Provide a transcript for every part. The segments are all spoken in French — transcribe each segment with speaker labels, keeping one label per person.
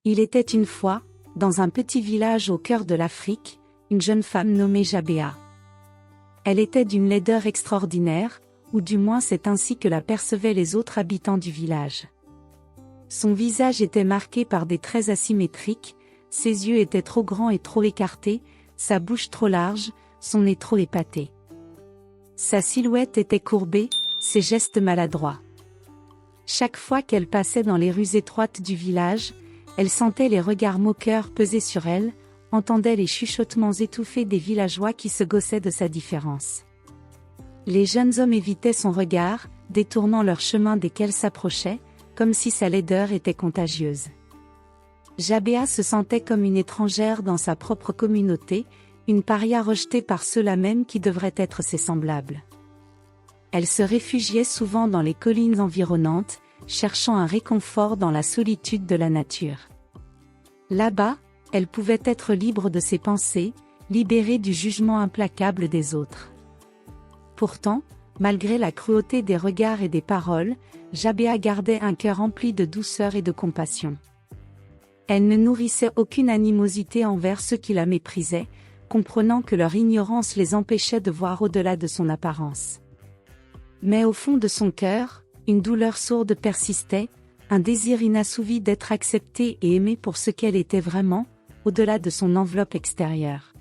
Speaker 1: Il était une fois, dans un petit village au cœur de l'Afrique, une jeune femme nommée Jabéa. Elle était d'une laideur extraordinaire, ou du moins c'est ainsi que la percevaient les autres habitants du village. Son visage était marqué par des traits asymétriques, ses yeux étaient trop grands et trop écartés, sa bouche trop large, son nez trop épaté. Sa silhouette était courbée, ses gestes maladroits. Chaque fois qu'elle passait dans les rues étroites du village, elle sentait les regards moqueurs peser sur elle, entendait les chuchotements étouffés des villageois qui se gaussaient de sa différence. Les jeunes hommes évitaient son regard, détournant leur chemin dès qu'elle s'approchait, comme si sa laideur était contagieuse. Jabéa se sentait comme une étrangère dans sa propre communauté, une paria rejetée par ceux-là même qui devraient être ses semblables. Elle se réfugiait souvent dans les collines environnantes, cherchant un réconfort dans la solitude de la nature. Là-bas, elle pouvait être libre de ses pensées, libérée du jugement implacable des autres. Pourtant, malgré la cruauté des regards et des paroles, Jabéa gardait un cœur empli de douceur et de compassion. Elle ne nourrissait aucune animosité envers ceux qui la méprisaient, comprenant que leur ignorance les empêchait de voir au-delà de son apparence. Mais au fond de son cœur, une douleur sourde persistait, un désir inassouvi d'être acceptée et aimée pour ce qu'elle était vraiment, au-delà de son enveloppe extérieure.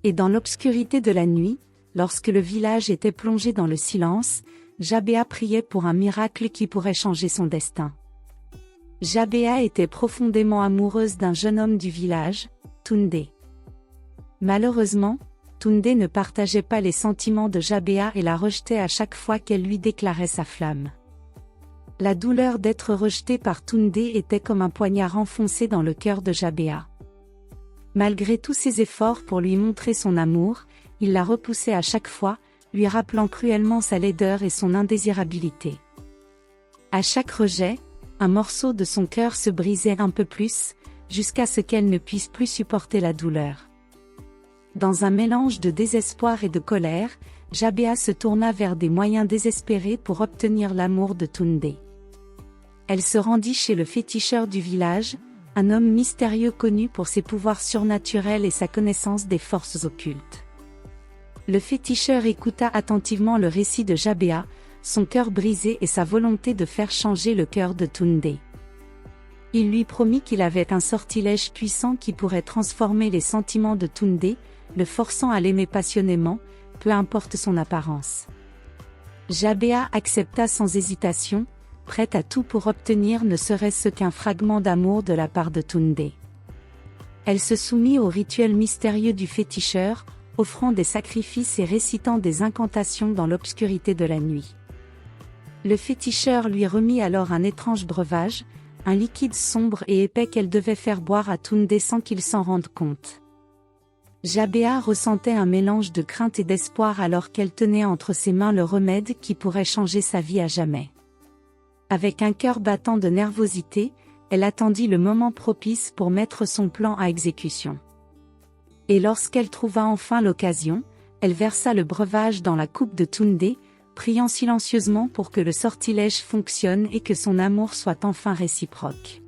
Speaker 1: Et dans l'obscurité de la nuit, lorsque le village était plongé dans le silence, Jabéa priait pour un miracle qui pourrait changer son destin. Jabéa était profondément amoureuse d'un jeune homme du village, Toundé. Malheureusement, Toundé ne partageait pas les sentiments de Jabéa et la rejetait à chaque fois qu'elle lui déclarait sa flamme. La douleur d'être rejetée par Toundé était comme un poignard enfoncé dans le cœur de Jabéa. Malgré tous ses efforts pour lui montrer son amour, il la repoussait à chaque fois, lui rappelant cruellement sa laideur et son indésirabilité. À chaque rejet, un morceau de son cœur se brisait un peu plus, jusqu'à ce qu'elle ne puisse plus supporter la douleur. Dans un mélange de désespoir et de colère, Jabéa se tourna vers des moyens désespérés pour obtenir l'amour de Toundé. Elle se rendit chez le féticheur du village, un homme mystérieux connu pour ses pouvoirs surnaturels et sa connaissance des forces occultes. Le féticheur écouta attentivement le récit de Jabéa, son cœur brisé et sa volonté de faire changer le cœur de Toundé. Il lui promit qu'il avait un sortilège puissant qui pourrait transformer les sentiments de Toundé, le forçant à l'aimer passionnément, peu importe son apparence. Jabéa accepta sans hésitation, prête à tout pour obtenir ne serait-ce qu'un fragment d'amour de la part de Toundé. Elle se soumit au rituel mystérieux du féticheur, offrant des sacrifices et récitant des incantations dans l'obscurité de la nuit. Le féticheur lui remit alors un étrange breuvage, un liquide sombre et épais qu'elle devait faire boire à Toundé sans qu'il s'en rende compte. Jabéa ressentait un mélange de crainte et d'espoir alors qu'elle tenait entre ses mains le remède qui pourrait changer sa vie à jamais. Avec un cœur battant de nervosité, elle attendit le moment propice pour mettre son plan à exécution. Et lorsqu'elle trouva enfin l'occasion, elle versa le breuvage dans la coupe de Toundé, priant silencieusement pour que le sortilège fonctionne et que son amour soit enfin réciproque.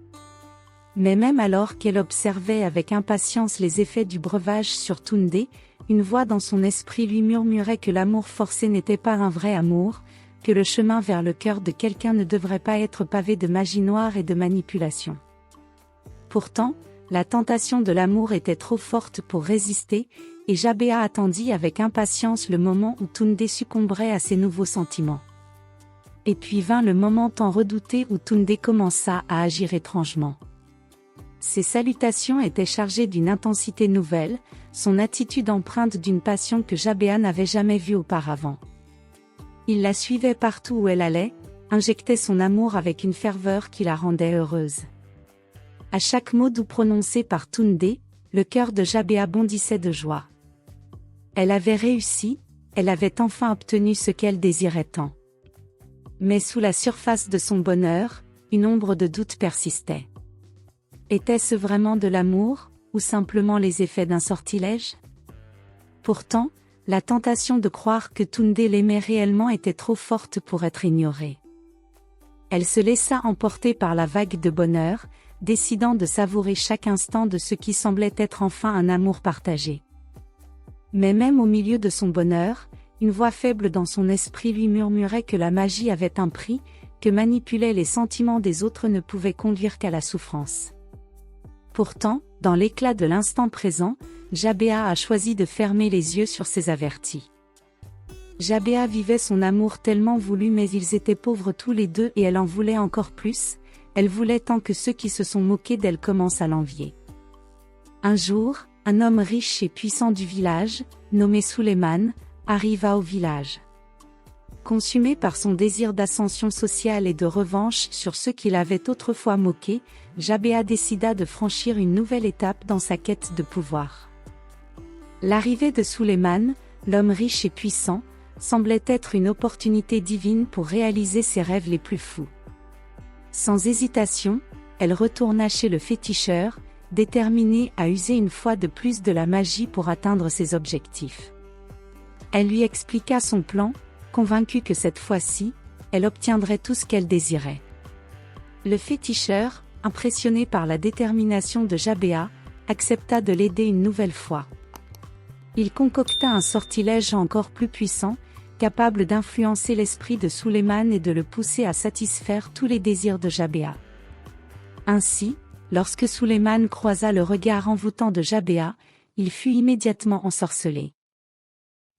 Speaker 1: Mais même alors qu'elle observait avec impatience les effets du breuvage sur Toundé, une voix dans son esprit lui murmurait que l'amour forcé n'était pas un vrai amour, que le chemin vers le cœur de quelqu'un ne devrait pas être pavé de magie noire et de manipulation. Pourtant, la tentation de l'amour était trop forte pour résister, et Jabéa attendit avec impatience le moment où Toundé succomberait à ses nouveaux sentiments. Et puis vint le moment tant redouté où Toundé commença à agir étrangement. Ses salutations étaient chargées d'une intensité nouvelle, son attitude empreinte d'une passion que Jabéa n'avait jamais vue auparavant. Il la suivait partout où elle allait, injectait son amour avec une ferveur qui la rendait heureuse. À chaque mot doux prononcé par Toundé, le cœur de Jabéa bondissait de joie. Elle avait réussi, elle avait enfin obtenu ce qu'elle désirait tant. Mais sous la surface de son bonheur, une ombre de doute persistait. Était-ce vraiment de l'amour, ou simplement les effets d'un sortilège? Pourtant, la tentation de croire que Toundé l'aimait réellement était trop forte pour être ignorée. Elle se laissa emporter par la vague de bonheur, décidant de savourer chaque instant de ce qui semblait être enfin un amour partagé. Mais même au milieu de son bonheur, une voix faible dans son esprit lui murmurait que la magie avait un prix, que manipuler les sentiments des autres ne pouvait conduire qu'à la souffrance. Pourtant, dans l'éclat de l'instant présent, Jabéa a choisi de fermer les yeux sur ces avertis. Jabéa vivait son amour tellement voulu, mais ils étaient pauvres tous les deux et elle en voulait encore plus, elle voulait tant que ceux qui se sont moqués d'elle commencent à l'envier. Un jour, un homme riche et puissant du village, nommé Suleiman, arriva au village. Consumé par son désir d'ascension sociale et de revanche sur ceux qui l'avaient autrefois moqué, Jabéa décida de franchir une nouvelle étape dans sa quête de pouvoir. L'arrivée de Suleiman, l'homme riche et puissant, semblait être une opportunité divine pour réaliser ses rêves les plus fous. Sans hésitation, elle retourna chez le féticheur, déterminée à user une fois de plus de la magie pour atteindre ses objectifs. Elle lui expliqua son plan, convaincue que cette fois-ci, elle obtiendrait tout ce qu'elle désirait. Le féticheur, impressionné par la détermination de Jabéa, accepta de l'aider une nouvelle fois. Il concocta un sortilège encore plus puissant, capable d'influencer l'esprit de Suleiman et de le pousser à satisfaire tous les désirs de Jabéa. Ainsi, lorsque Suleiman croisa le regard envoûtant de Jabéa, il fut immédiatement ensorcelé.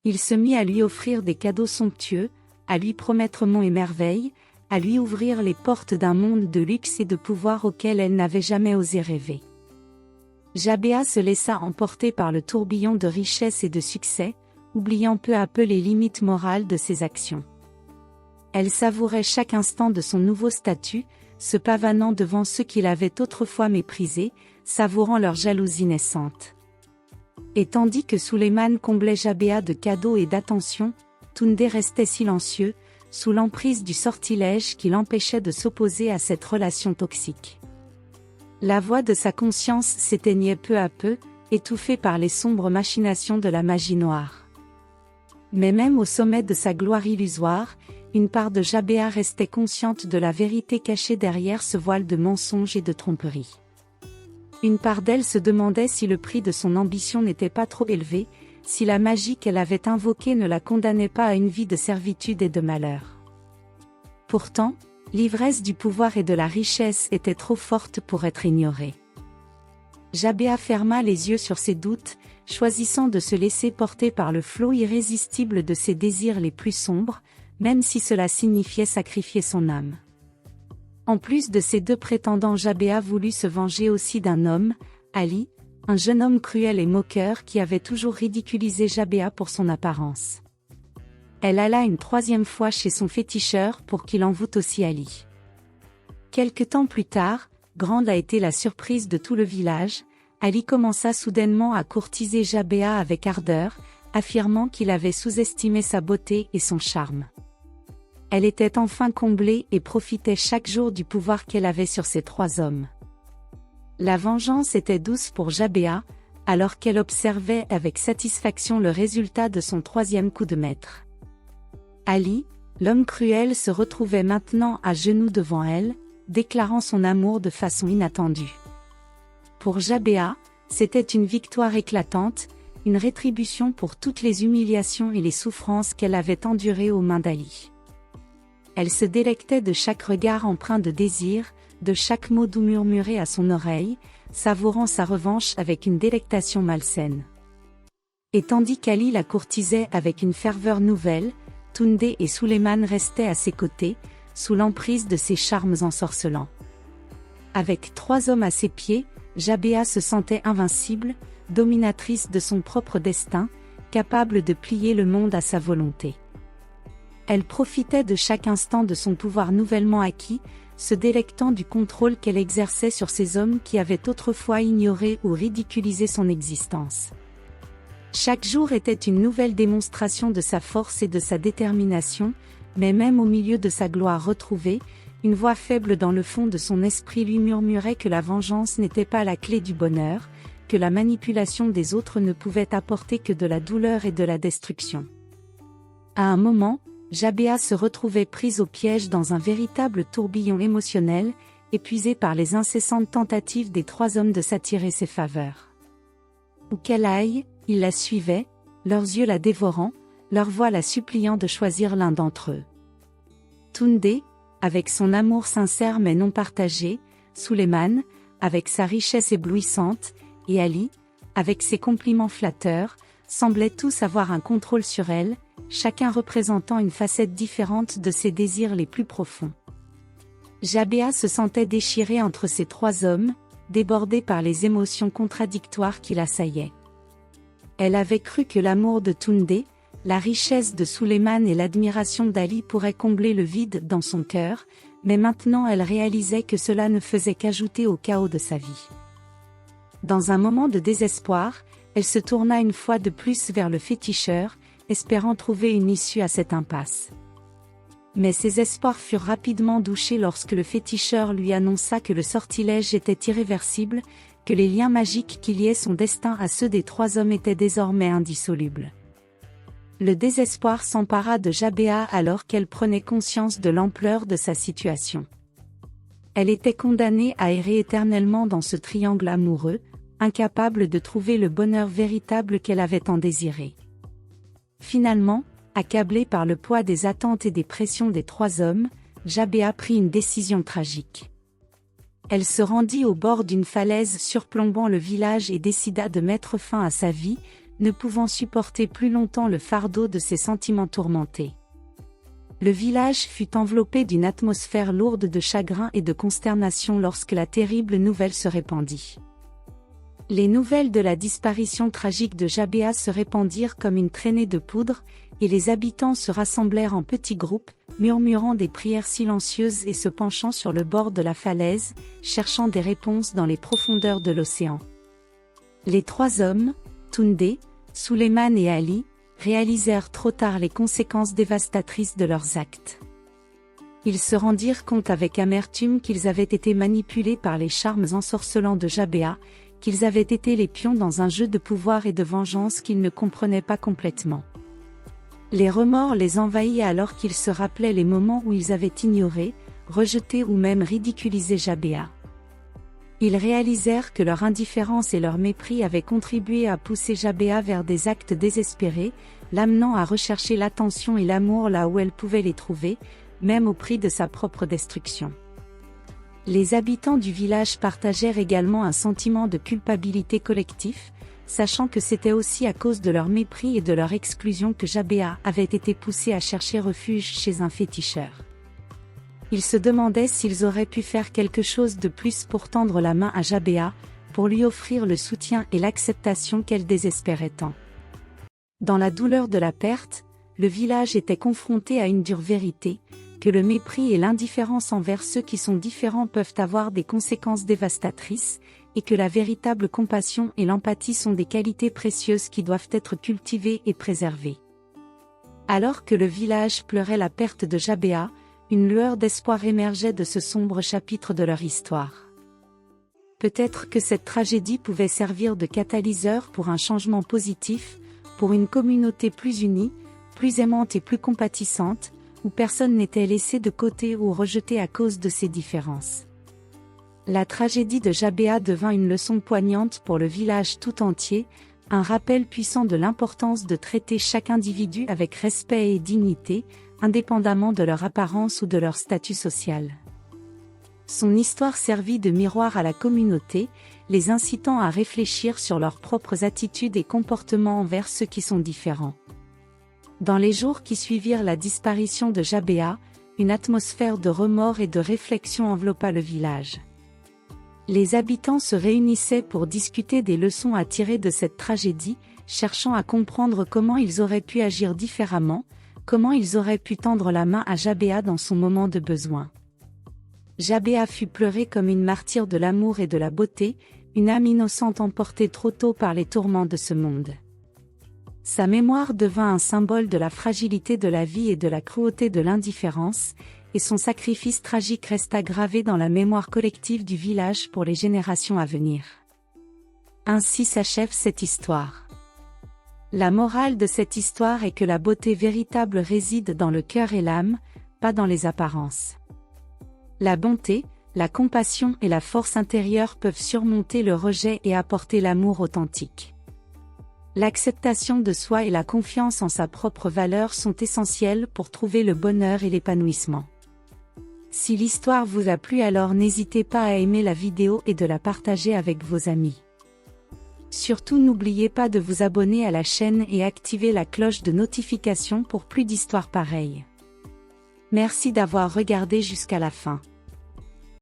Speaker 1: Il se mit à lui offrir des cadeaux somptueux, à lui promettre monts et merveilles, à lui ouvrir les portes d'un monde de luxe et de pouvoir auquel elle n'avait jamais osé rêver. Jabéa se laissa emporter par le tourbillon de richesse et de succès, oubliant peu à peu les limites morales de ses actions. Elle savourait chaque instant de son nouveau statut, se pavanant devant ceux qui l'avaient autrefois méprisée, savourant leur jalousie naissante. Et tandis que Suleiman comblait Jabéa de cadeaux et d'attentions, Toundé restait silencieux, sous l'emprise du sortilège qui l'empêchait de s'opposer à cette relation toxique. La voix de sa conscience s'éteignait peu à peu, étouffée par les sombres machinations de la magie noire. Mais même au sommet de sa gloire illusoire, une part de Jabéa restait consciente de la vérité cachée derrière ce voile de mensonges et de tromperies. Une part d'elle se demandait si le prix de son ambition n'était pas trop élevé, si la magie qu'elle avait invoquée ne la condamnait pas à une vie de servitude et de malheur. Pourtant, l'ivresse du pouvoir et de la richesse était trop forte pour être ignorée. Jabéa ferma les yeux sur ses doutes, choisissant de se laisser porter par le flot irrésistible de ses désirs les plus sombres, même si cela signifiait sacrifier son âme. En plus de ces deux prétendants, Jabéa voulut se venger aussi d'un homme, Ali, un jeune homme cruel et moqueur qui avait toujours ridiculisé Jabéa pour son apparence. Elle alla une troisième fois chez son féticheur pour qu'il envoûte aussi Ali. Quelque temps plus tard, grande a été la surprise de tout le village, Ali commença soudainement à courtiser Jabéa avec ardeur, affirmant qu'il avait sous-estimé sa beauté et son charme. Elle était enfin comblée et profitait chaque jour du pouvoir qu'elle avait sur ces trois hommes. La vengeance était douce pour Jabéa, alors qu'elle observait avec satisfaction le résultat de son troisième coup de maître. Ali, l'homme cruel, se retrouvait maintenant à genoux devant elle, déclarant son amour de façon inattendue. Pour Jabéa, c'était une victoire éclatante, une rétribution pour toutes les humiliations et les souffrances qu'elle avait endurées aux mains d'Ali. Elle se délectait de chaque regard empreint de désir, de chaque mot doux murmuré à son oreille, savourant sa revanche avec une délectation malsaine. Et tandis qu'Ali la courtisait avec une ferveur nouvelle, Toundé et Suleiman restaient à ses côtés, sous l'emprise de ses charmes ensorcelants. Avec trois hommes à ses pieds, Jabéa se sentait invincible, dominatrice de son propre destin, capable de plier le monde à sa volonté. Elle profitait de chaque instant de son pouvoir nouvellement acquis, se délectant du contrôle qu'elle exerçait sur ces hommes qui avaient autrefois ignoré ou ridiculisé son existence. Chaque jour était une nouvelle démonstration de sa force et de sa détermination, mais même au milieu de sa gloire retrouvée, une voix faible dans le fond de son esprit lui murmurait que la vengeance n'était pas la clé du bonheur, que la manipulation des autres ne pouvait apporter que de la douleur et de la destruction. À un moment, Jabéa se retrouvait prise au piège dans un véritable tourbillon émotionnel, épuisé par les incessantes tentatives des 3 hommes de s'attirer ses faveurs. Où qu'elle aille, ils la suivaient, leurs yeux la dévorant, leur voix la suppliant de choisir l'un d'entre eux. Tunde, avec son amour sincère mais non partagé, Suleiman, avec sa richesse éblouissante, et Ali, avec ses compliments flatteurs, semblaient tous avoir un contrôle sur elle, chacun représentant une facette différente de ses désirs les plus profonds. Jabéa se sentait déchirée entre ces 3 hommes, débordée par les émotions contradictoires qui l'assaillaient. Elle avait cru que l'amour de Tunde, la richesse de Suleiman et l'admiration d'Ali pourraient combler le vide dans son cœur, mais maintenant elle réalisait que cela ne faisait qu'ajouter au chaos de sa vie. Dans un moment de désespoir, elle se tourna une fois de plus vers le féticheur, espérant trouver une issue à cette impasse. Mais ses espoirs furent rapidement douchés lorsque le féticheur lui annonça que le sortilège était irréversible, que les liens magiques qui liaient son destin à ceux des 3 hommes étaient désormais indissolubles. Le désespoir s'empara de Jabéa alors qu'elle prenait conscience de l'ampleur de sa situation. Elle était condamnée à errer éternellement dans ce triangle amoureux, incapable de trouver le bonheur véritable qu'elle avait tant désiré. Finalement, accablée par le poids des attentes et des pressions des 3 hommes, Jabéa prit une décision tragique. Elle se rendit au bord d'une falaise surplombant le village et décida de mettre fin à sa vie, ne pouvant supporter plus longtemps le fardeau de ses sentiments tourmentés. Le village fut enveloppé d'une atmosphère lourde de chagrin et de consternation lorsque la terrible nouvelle se répandit. Les nouvelles de la disparition tragique de Jabéa se répandirent comme une traînée de poudre, et les habitants se rassemblèrent en petits groupes, murmurant des prières silencieuses et se penchant sur le bord de la falaise, cherchant des réponses dans les profondeurs de l'océan. Les 3 hommes, Tunde, Suleiman et Ali, réalisèrent trop tard les conséquences dévastatrices de leurs actes. Ils se rendirent compte avec amertume qu'ils avaient été manipulés par les charmes ensorcelants de Jabéa, qu'ils avaient été les pions dans un jeu de pouvoir et de vengeance qu'ils ne comprenaient pas complètement. Les remords les envahirent alors qu'ils se rappelaient les moments où ils avaient ignoré, rejeté ou même ridiculisé Jabéa. Ils réalisèrent que leur indifférence et leur mépris avaient contribué à pousser Jabéa vers des actes désespérés, l'amenant à rechercher l'attention et l'amour là où elle pouvait les trouver, même au prix de sa propre destruction. Les habitants du village partagèrent également un sentiment de culpabilité collectif, sachant que c'était aussi à cause de leur mépris et de leur exclusion que Jabéa avait été poussée à chercher refuge chez un féticheur. Ils se demandaient s'ils auraient pu faire quelque chose de plus pour tendre la main à Jabéa, pour lui offrir le soutien et l'acceptation qu'elle désespérait tant. Dans la douleur de la perte, le village était confronté à une dure vérité, que le mépris et l'indifférence envers ceux qui sont différents peuvent avoir des conséquences dévastatrices, et que la véritable compassion et l'empathie sont des qualités précieuses qui doivent être cultivées et préservées. Alors que le village pleurait la perte de Jabéa, une lueur d'espoir émergeait de ce sombre chapitre de leur histoire. Peut-être que cette tragédie pouvait servir de catalyseur pour un changement positif, pour une communauté plus unie, plus aimante et plus compatissante, où personne n'était laissé de côté ou rejeté à cause de ses différences. La tragédie de Jabéa devint une leçon poignante pour le village tout entier, un rappel puissant de l'importance de traiter chaque individu avec respect et dignité, indépendamment de leur apparence ou de leur statut social. Son histoire servit de miroir à la communauté, les incitant à réfléchir sur leurs propres attitudes et comportements envers ceux qui sont différents. Dans les jours qui suivirent la disparition de Jabéa, une atmosphère de remords et de réflexion enveloppa le village. Les habitants se réunissaient pour discuter des leçons à tirer de cette tragédie, cherchant à comprendre comment ils auraient pu agir différemment, comment ils auraient pu tendre la main à Jabéa dans son moment de besoin. Jabéa fut pleurée comme une martyre de l'amour et de la beauté, une âme innocente emportée trop tôt par les tourments de ce monde. Sa mémoire devint un symbole de la fragilité de la vie et de la cruauté de l'indifférence, et son sacrifice tragique resta gravé dans la mémoire collective du village pour les générations à venir. Ainsi s'achève cette histoire. La morale de cette histoire est que la beauté véritable réside dans le cœur et l'âme, pas dans les apparences. La bonté, la compassion et la force intérieure peuvent surmonter le rejet et apporter l'amour authentique. L'acceptation de soi et la confiance en sa propre valeur sont essentielles pour trouver le bonheur et l'épanouissement. Si l'histoire vous a plu, alors n'hésitez pas à aimer la vidéo et de la partager avec vos amis. Surtout n'oubliez pas de vous abonner à la chaîne et activer la cloche de notification pour plus d'histoires pareilles. Merci d'avoir regardé jusqu'à la fin.